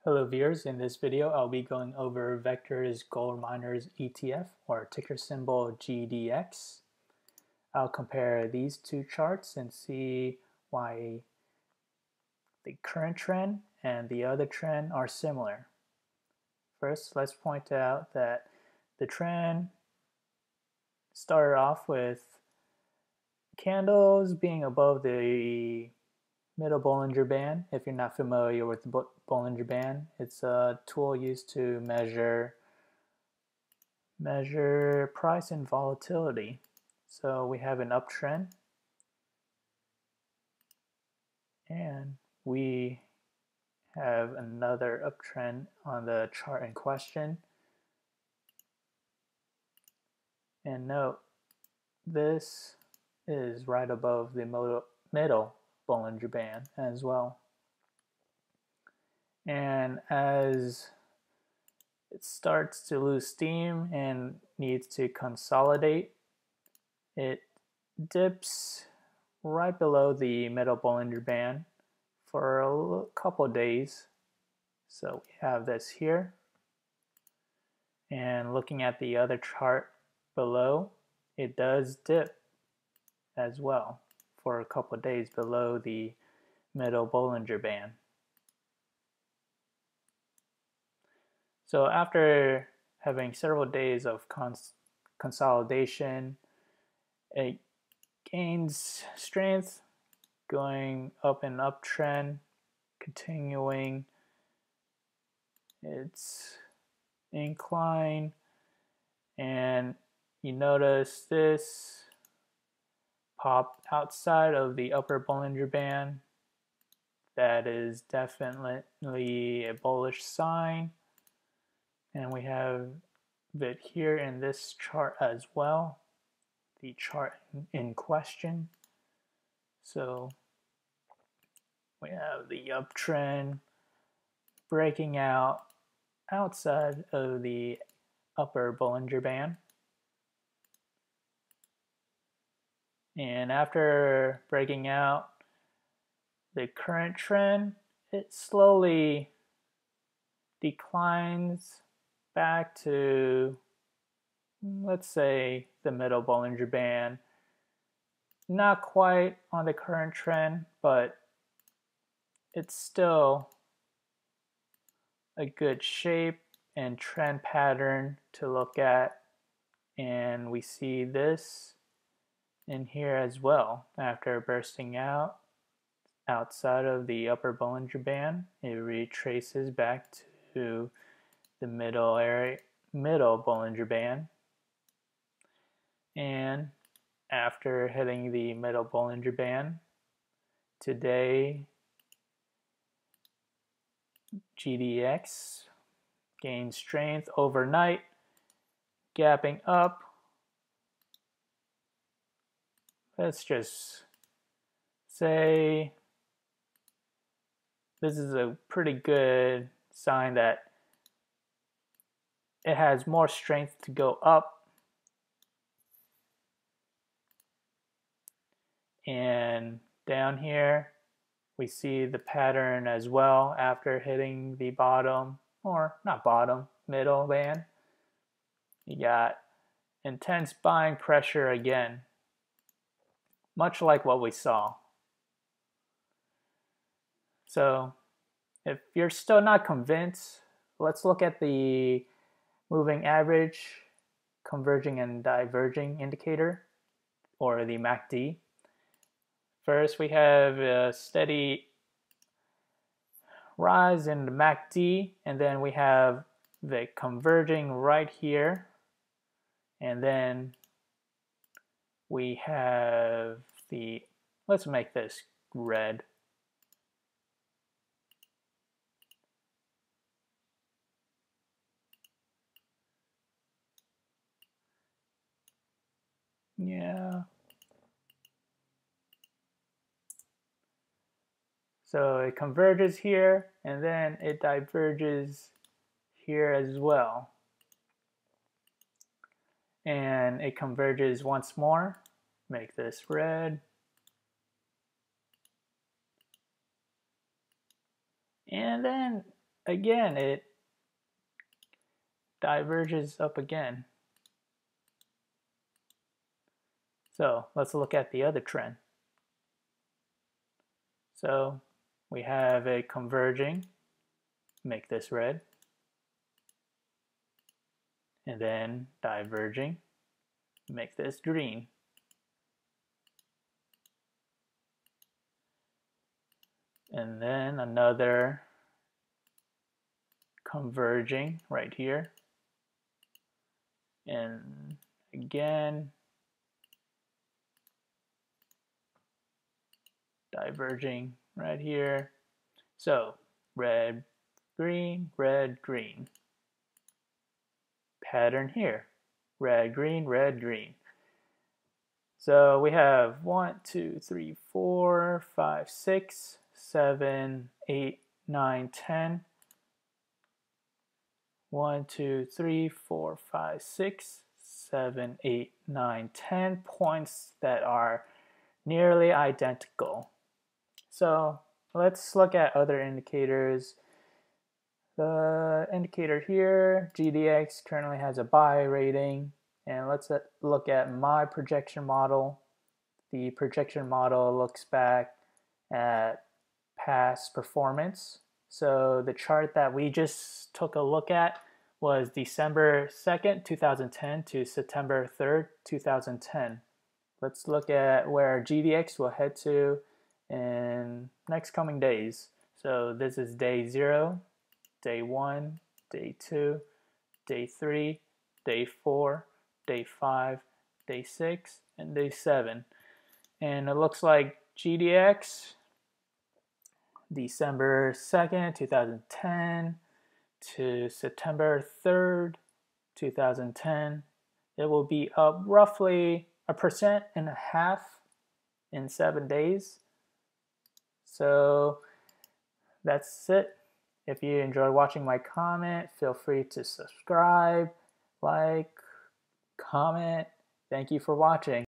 Hello viewers, in this video I'll be going over Vector's Gold Miners ETF or ticker symbol GDX. I'll compare these two charts and see why the current trend and the other trend are similar. First, let's point out that the trend started off with candles being above the middle Bollinger Band. If you're not familiar with the Bollinger Band, it's a tool used to measure price and volatility. So we have an uptrend, and we have another uptrend on the chart in question. And note, this is right above the middle Bollinger Band as well. And as it starts to lose steam and needs to consolidate, it dips right below the middle Bollinger Band for a couple days. So we have this here. And looking at the other chart below, it does dip as well for a couple of days below the middle Bollinger Band. So after having several days of consolidation, it gains strength, going up an uptrend, continuing its incline, and you notice this pop outside of the upper Bollinger Band. That is definitely a bullish sign, and we have it here in this chart as well, the chart in question. So we have the uptrend breaking out outside of the upper Bollinger Band. And after breaking out the current trend, it slowly declines back to, let's say, the middle Bollinger Band. Not quite on the current trend, but it's still a good shape and trend pattern to look at. And we see this in here as well. After bursting out outside of the upper Bollinger Band, it retraces back to the middle Bollinger Band. And after hitting the middle Bollinger Band, today GDX gained strength overnight, gapping up. Let's just say this is a pretty good sign that it has more strength to go up. And down here, we see the pattern as well after hitting the bottom, or not bottom, middle band. You got intense buying pressure again, much like what we saw. So if you're still not convinced, let's look at the moving average, converging and diverging indicator, or the MACD. First, we have a steady rise in the MACD, and then we have the converging right here, and then we have the, let's make this red. Yeah. So it converges here, and then it diverges here as well. And it converges once more. Make this red. And then again, it diverges up again. So let's look at the other trend. So we have it converging, make this red, and then diverging, make this green. And then another converging right here. And again, diverging right here. So red, green, red, green. Pattern here. Red, green, red, green. So we have 1, 2, 3, 4, 5, 6, 7, 8, 9, 10. 1, 2, 3, 4, 5, 6, 7, 8, 9, 10 points that are nearly identical. So let's look at other indicators. The indicator here, GDX, currently has a buy rating. And let's look at my projection model. The projection model looks back at past performance. So the chart that we just took a look at was December 2nd, 2010 to September 3rd, 2010. Let's look at where GDX will head to in next coming days. So this is day 0, day 1, day 2, day 3, day 4, day 5, day 6, and day 7. And it looks like GDX, December 2nd, 2010 to September 3rd, 2010, it will be up roughly 1.5% in 7 days. So that's it. If you enjoyed watching my comment, feel free to subscribe, like, comment. Thank you for watching.